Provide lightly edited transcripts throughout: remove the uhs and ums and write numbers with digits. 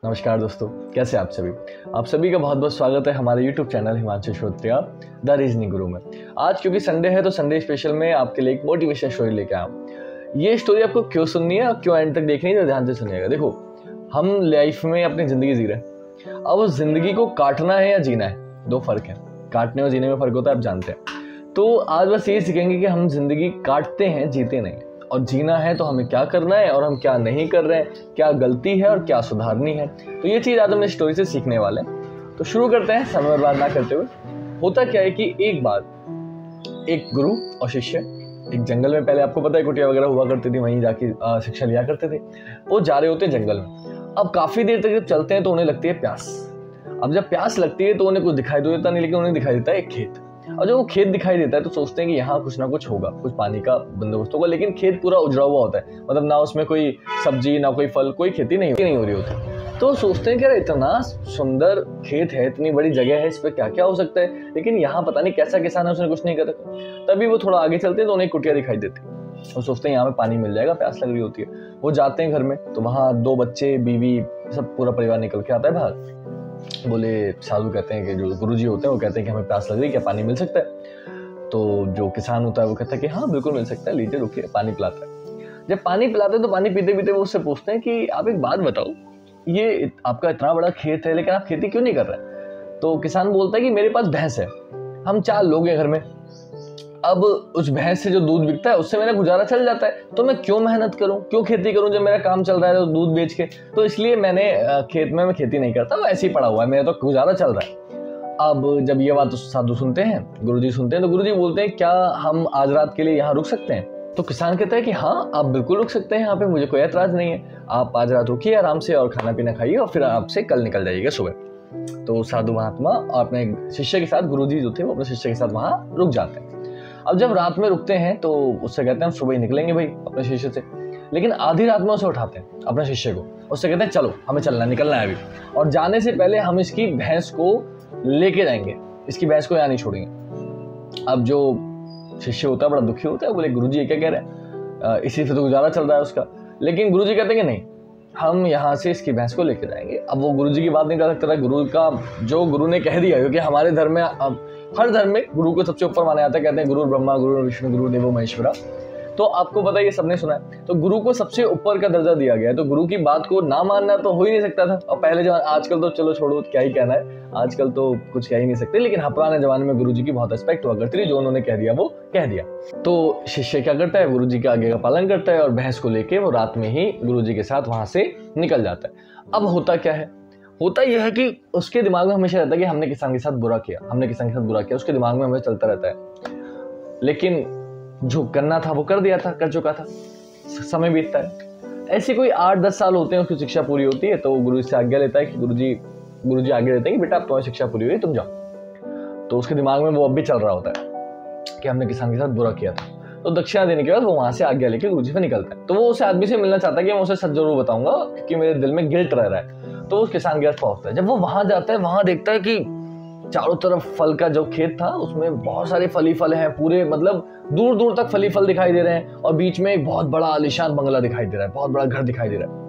नमस्कार दोस्तों, कैसे आप सभी। आप सभी का बहुत बहुत स्वागत है हमारे YouTube channel Himanshu Shrotriya the reasoning guru में। आज क्योंकि संडे है तो संडे स्पेशल में आपके लिए एक मोटिवेशन स्टोरी लेके आया हूँ। ये स्टोरी आपको क्यों सुननी है और क्यों एंड तक देखनी है तो ध्यान से सुनिएगा। देखो, हम लाइफ में अपनी ज़िंदगी जी रहे हैं। अब उस ज़िंदगी को काटना है या जीना है, दो फ़र्क है। काटने और जीने में फ़र्क होता है, आप जानते हैं। तो आज बस ये सीखेंगे कि हम ज़िंदगी काटते हैं, जीते नहीं। और जीना है तो हमें क्या करना है और हम क्या नहीं कर रहे हैं, क्या गलती है और क्या सुधारनी है। तो ये चीज़ आज हम इस स्टोरी से सीखने वाले हैं। तो शुरू करते हैं समय बर्बाद ना करते हुए। होता क्या है कि एक बार एक गुरु और शिष्य एक जंगल में, पहले आपको पता है कुटिया वगैरह हुआ करती थी, वहीं जाके शिक्षा लिया करते थे। वो जा रहे होते हैं जंगल में। अब काफ़ी देर तक जब चलते हैं तो उन्हें लगती है प्यास। अब जब प्यास लगती है तो उन्हें कुछ दिखाई देता नहीं, लेकिन उन्हें दिखाई देता है एक खेत। और जब वो खेत दिखाई देता है तो सोचते हैं कि यहाँ कुछ ना कुछ होगा, कुछ पानी का बंदोबस्त होगा। लेकिन खेत पूरा उजड़ा हुआ होता है, मतलब ना उसमें कोई सब्जी, ना कोई फल, कोई खेती नहीं हो रही होती। तो सोचते हैं कि यार इतना सुंदर खेत है, इतनी बड़ी जगह है, इस पर क्या क्या हो सकता है, लेकिन यहाँ पता नहीं कैसा किसान है, उसने कुछ नहीं कर रखा। तभी वो थोड़ा आगे चलते हैं तो उन्हें कुटिया दिखाई देती है। वो सोचते हैं यहाँ पे पानी मिल जाएगा, प्यास लग रही होती है। वो जाते हैं घर में तो वहाँ 2 बच्चे, बीवी, सब पूरा परिवार निकल के आता है बाहर। बोले, साधु कहते हैं कि जो गुरुजी होते हैं वो कहते हैं कि हमें प्यास लग रही है, क्या पानी मिल सकता है। तो जो किसान होता है वो कहता है कि हाँ बिल्कुल मिल सकता है, लीजिए रुकिए। पानी पिलाता है। जब पानी पिलाते हैं तो पानी पीते पीते वो उससे पूछते हैं कि आप एक बात बताओ, ये आपका इतना बड़ा खेत है लेकिन आप खेती क्यों नहीं कर रहे। तो किसान बोलता है कि मेरे पास भैंस है, हम 4 लोग हैं घर में। अब उस भैंस से जो दूध बिकता है उससे मेरा गुजारा चल जाता है, तो मैं क्यों मेहनत करूं, क्यों खेती करूं जब मेरा काम चल रहा है तो दूध बेच के। तो इसलिए मैंने खेत में मैं खेती नहीं करता, वो ऐसे ही पड़ा हुआ है, मेरा तो गुजारा चल रहा है। अब जब ये बात साधु सुनते हैं, गुरुजी सुनते हैं, तो गुरुजी बोलते हैं क्या हम आज रात के लिए यहाँ रुक सकते हैं। तो किसान कहता है कि हाँ आप बिल्कुल रुक सकते हैं यहाँ पे, मुझे कोई एतराज नहीं है। आप आज रात रुकिए आराम से और खाना पीना खाइए और फिर आपसे कल निकल जाइएगा सुबह। तो साधु महात्मा अपने शिष्य के साथ, गुरुजी जो थे वो अपने शिष्य के साथ वहाँ रुक जाते हैं। अब जब रात में रुकते हैं तो उससे कहते हैं हम सुबह ही निकलेंगे भाई अपने शिष्य से। लेकिन आधी रात में उसे उठाते हैं अपने शिष्य को, उससे कहते हैं चलो हमें चलना, निकलना है अभी, और जाने से पहले हम इसकी भैंस को लेके जाएंगे, इसकी भैंस को यहाँ नहीं छोड़ेंगे। अब जो शिष्य होता है बड़ा दुखी होता है, बोले गुरुजी ये क्या कह रहे हैं, इसी से तो गुजारा चल रहा है उसका। लेकिन गुरुजी कहते हैं कि नहीं, हम यहाँ से इसकी भैंस को लेके जाएंगे। अब वो गुरुजी की बात नहीं कर सकता, गुरु का जो गुरु ने कह दिया, क्योंकि हमारे धर्म में, हर धर्म में गुरु को सबसे ऊपर माना जाता है। कहते हैं गुरु ब्रह्मा, गुरु विष्णु, गुरु देवो महेश्वरा। तो आपको पता है, ये सबने सुना है। तो गुरु को सबसे ऊपर का दर्जा दिया गया है, तो गुरु की बात को ना मानना तो हो ही नहीं सकता था। और पहले जमाने, आजकल तो चलो छोड़ो क्या ही कहना है, आजकल तो कुछ कह ही नहीं सकते, लेकिन पुराने जमाने में गुरुजी की बहुत रिस्पेक्ट हुआ करती थी। जो उन्होंने कह दिया वो कह दिया। तो शिष्य क्या करता है, गुरुजी के आगे का पालन करता है और भैंस को लेके वो रात में ही गुरुजी के साथ वहां से निकल जाता है। अब होता क्या है, होता यह है कि उसके दिमाग में हमेशा रहता है कि हमने किसान के साथ बुरा किया, हमने किसान के साथ बुरा किया, उसके दिमाग में हमेशा चलता रहता है। लेकिन जो करना था वो कर दिया था, कर चुका था। समय बीतता है, ऐसे कोई 8-10 साल होते हैं, उसकी शिक्षा पूरी होती है। तो वो गुरु से आज्ञा लेता है कि गुरुजी आज्ञा देते हैं कि बेटा अब तुम्हारी शिक्षा पूरी हुई, तुम जाओ। तो उसके दिमाग में वो अब भी चल रहा होता है कि हमने किसान के साथ बुरा किया था। तो दक्षिणा देने के बाद वो वहां से आज्ञा लेके गुरुजी से निकलता है। तो वो उस आदमी से मिलना चाहता है कि मैं उसे सच जरूर बताऊंगा, क्योंकि मेरे दिल में गिल्ट रह रहा है। तो उस किसान के पास पहुंचता है। जब वो वहां जाता है, वहां देखता है कि चारों तरफ फल का जो खेत था उसमें बहुत सारे फली फल हैं, पूरे मतलब दूर दूर तक फली फल दिखाई दे रहे हैं। और बीच में एक बहुत बड़ा आलीशान बंगला दिखाई दे रहा है, बहुत बड़ा घर दिखाई दे रहा है।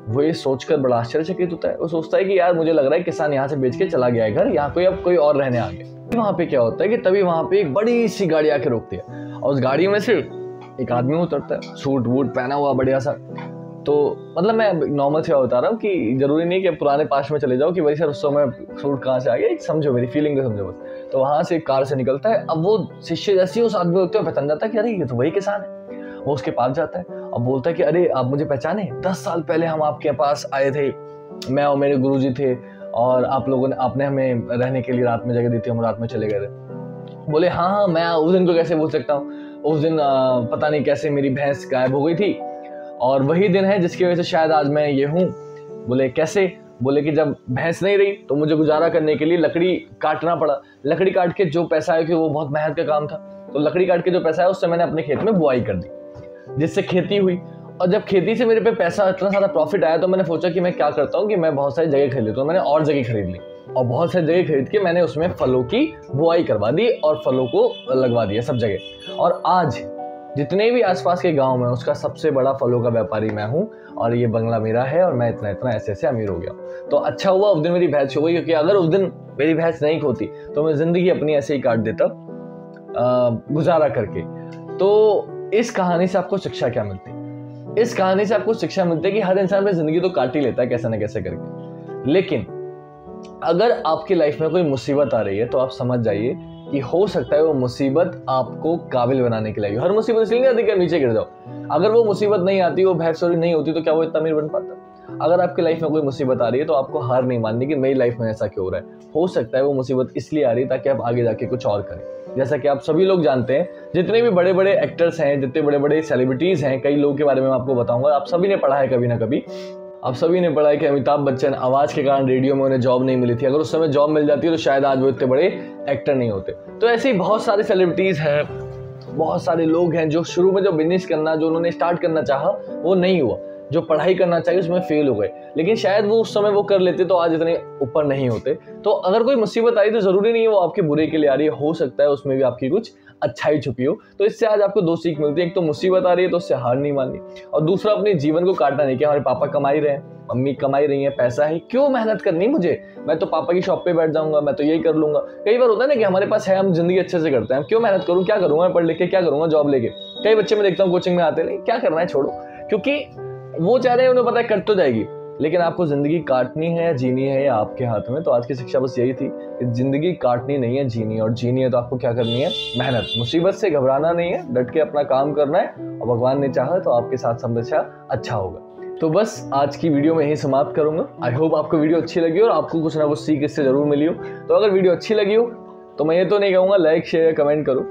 वो ये सोचकर बड़ा आश्चर्यचकित होता है। वो सोचता है कि यार मुझे लग रहा है किसान यहाँ से बेच के चला गया है घर, यहाँ कोई और रहने आ गया। वहां पे क्या होता है कि तभी वहां पे एक बड़ी सी गाड़ी आके रोकती है और उस गाड़ी में से एक आदमी उतरता है, सूट वूट पहना हुआ बढ़िया सा। तो मतलब मैं नॉर्मल से बता रहा हूँ कि जरूरी नहीं कि पुराने पास्ट में चले जाओ कि भाई सर उस समय सूट कहाँ से आ गया, समझो मेरी फीलिंग को समझो बस। तो वहां से एक कार से निकलता है। अब वो शिष्य जैसे उस आदमी को पहचान जाता है कि अरे ये तो वही किसान है। वो उसके पास जाता है और बोलता है कि अरे आप मुझे पहचाने, 10 साल पहले हम आपके पास आए थे, मैं और मेरे गुरुजी थे, और आपने हमें रहने के लिए रात में जगह दी थी, हम रात में चले गए थे। बोले हाँ मैं उस दिन को कैसे भूल सकता हूँ, उस दिन पता नहीं कैसे मेरी भैंस गायब हो गई थी और वही दिन है जिसकी वजह से शायद आज मैं ये हूँ। बोले कैसे, बोले कि जब भैंस नहीं रही तो मुझे गुजारा करने के लिए लकड़ी काटना पड़ा। लकड़ी काट के जो पैसा है, कि वो बहुत मेहनत का काम था, तो लकड़ी काट के जो पैसा है उससे मैंने अपने खेत में बुआई कर दी, जिससे खेती हुई। और जब खेती से मेरे पे पैसा इतना सारा प्रॉफिट आया तो मैंने सोचा कि मैं क्या करता हूँ कि मैं बहुत सारी जगह खरीद लेता हूँ। मैंने और जगह खरीद ली और बहुत सारी जगह खरीद के मैंने उसमें फलों की बुआई करवा दी और फलों को लगवा दिया सब जगह। और आज जितने भी आसपास के गांव में उसका सबसे बड़ा फलों का व्यापारी मैं हूँ और ये बंगला मेरा है और मैं इतना इतना ऐसे ऐसे अमीर हो गया। तो अच्छा हुआ उस दिन मेरी भैंस हो गई, क्योंकि अगर उस दिन मेरी भैंस नहीं होती तो मैं जिंदगी अपनी ऐसे ही काट देता गुजारा करके। तो इस कहानी से आपको शिक्षा क्या मिलती है? इस कहानी से आपको शिक्षा मिलती है कि हर इंसान अपनी जिंदगी तो काट ही लेता है कैसे ना कैसे करके, लेकिन अगर आपकी लाइफ में कोई मुसीबत आ रही है तो आप समझ जाइए कि हो सकता है वो मुसीबत आपको काबिल बनाने के लिए। हर मुसीबत इसलिए नहीं आती कि नीचे गिर जाओ। अगर वो मुसीबत नहीं आती, वो भैंस चोरी नहीं होती, तो क्या वो इतना अमीर बन पाता? अगर आपकी लाइफ में कोई मुसीबत आ रही है तो आपको हार नहीं माननी कि मेरी लाइफ में ऐसा क्यों हो रहा है। हो सकता है वो मुसीबत इसलिए आ रही है ताकि आप आगे जाके कुछ और करें। जैसा कि आप सभी लोग जानते हैं, जितने भी बड़े बड़े एक्टर्स हैं, जितने बड़े बड़े सेलिब्रिटीज हैं, कई लोगों के बारे में मैं आपको बताऊंगा। आप सभी ने पढ़ा है कभी ना कभी, आप सभी ने पढ़ा है कि अमिताभ बच्चन आवाज के कारण रेडियो में उन्हें जॉब नहीं मिली थी। अगर उस समय जॉब मिल जाती है तो शायद आज वो इतने बड़े एक्टर नहीं होते। तो ऐसे ही बहुत सारे सेलिब्रिटीज हैं, बहुत सारे लोग हैं जो शुरू में जो बिजनेस करना, जो उन्होंने स्टार्ट करना चाहा वो नहीं हुआ, जो पढ़ाई करना चाहिए उसमें फेल हो गए, लेकिन शायद वो उस समय वो कर लेते तो आज इतने ऊपर नहीं होते। तो अगर कोई मुसीबत आई तो जरूरी नहीं है वो आपके बुरे के लिए आ रही है, हो सकता है उसमें भी आपकी कुछ अच्छाई छुपी हो। तो इससे आज आपको दो सीख मिलती है, एक तो मुसीबत आ रही है तो उससे हार नहीं माननी, और दूसरा अपने जीवन को काटना नहीं कि हमारे पापा कमा ही रहे हैं, मम्मी कमाई रही है, पैसा है, क्यों मेहनत करनी मुझे, मैं तो पापा की शॉप पे बैठ जाऊंगा, मैं तो यही कर लूंगा। कई बार होता है ना कि हमारे पास है, हम जिंदगी अच्छे से करते हैं, क्यों मेहनत करूं, क्या करूंगा मैं पढ़ लिख के, क्या करूंगा जॉब लेके। कई बच्चे मैं देखता हूँ कोचिंग में आते नहीं, क्या करना है छोड़ो, क्योंकि वो चाह रहे हैं, उन्हें पता है कट तो जाएगी, लेकिन आपको जिंदगी काटनी है या जीनी है या आपके हाथ में। तो आज की शिक्षा बस यही थी कि जिंदगी काटनी नहीं है, जीनी है, और जीनी है तो आपको क्या करनी है, मेहनत। मुसीबत से घबराना नहीं है, डट के अपना काम करना है, और भगवान ने चाहा तो आपके साथ हमेशा अच्छा होगा। तो बस आज की वीडियो में यही समाप्त करूंगा। आई होप आपको वीडियो अच्छी लगी और आपको कुछ ना कुछ सीख इससे जरूर मिली हो। तो अगर वीडियो अच्छी लगी हो तो मैं ये तो नहीं कहूँगा लाइक शेयर कमेंट करो,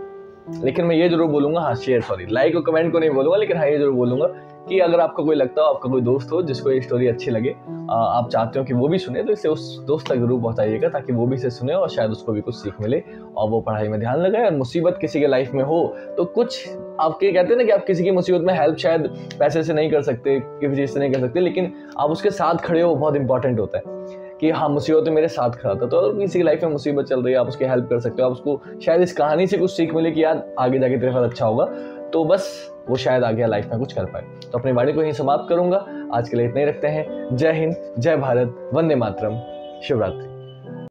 लेकिन मैं ये जरूर बोलूंगा, हाँ शेयर सॉरी लाइक और कमेंट को नहीं बोलूंगा, लेकिन हाँ ये जरूर बोलूंगा कि अगर आपको कोई लगता हो, आपका कोई दोस्त हो जिसको ये स्टोरी अच्छी लगे, आप चाहते हो कि वो भी सुने, तो इसे उस दोस्त तक जरूर पहुंचाइएगा ताकि वो भी इसे सुने और शायद उसको भी कुछ सीख मिले और वो पढ़ाई में ध्यान लगाए। और मुसीबत किसी के लाइफ में हो तो कुछ आपके कहते हैं ना कि आप किसी की मुसीबत में हेल्प शायद पैसे से नहीं कर सकते, किसी चीज से नहीं कर सकते, लेकिन आप उसके साथ खड़े हो, बहुत इंपॉर्टेंट होता है कि हाँ मुसीबत में मेरे साथ खड़ा था। तो अगर किसी की लाइफ में मुसीबत चल रही है, आप उसकी हेल्प कर सकते हो, आप उसको शायद इस कहानी से कुछ सीख मिले कि यार आगे जाके तेरे साथ अच्छा होगा, तो बस वो शायद आगे लाइफ में कुछ कर पाए। तो अपनी वाणी को यहीं समाप्त करूंगा। आज के लिए इतना ही रखते हैं। जय हिंद, जय भारत, वंदे मातरम, शिवरात्रि।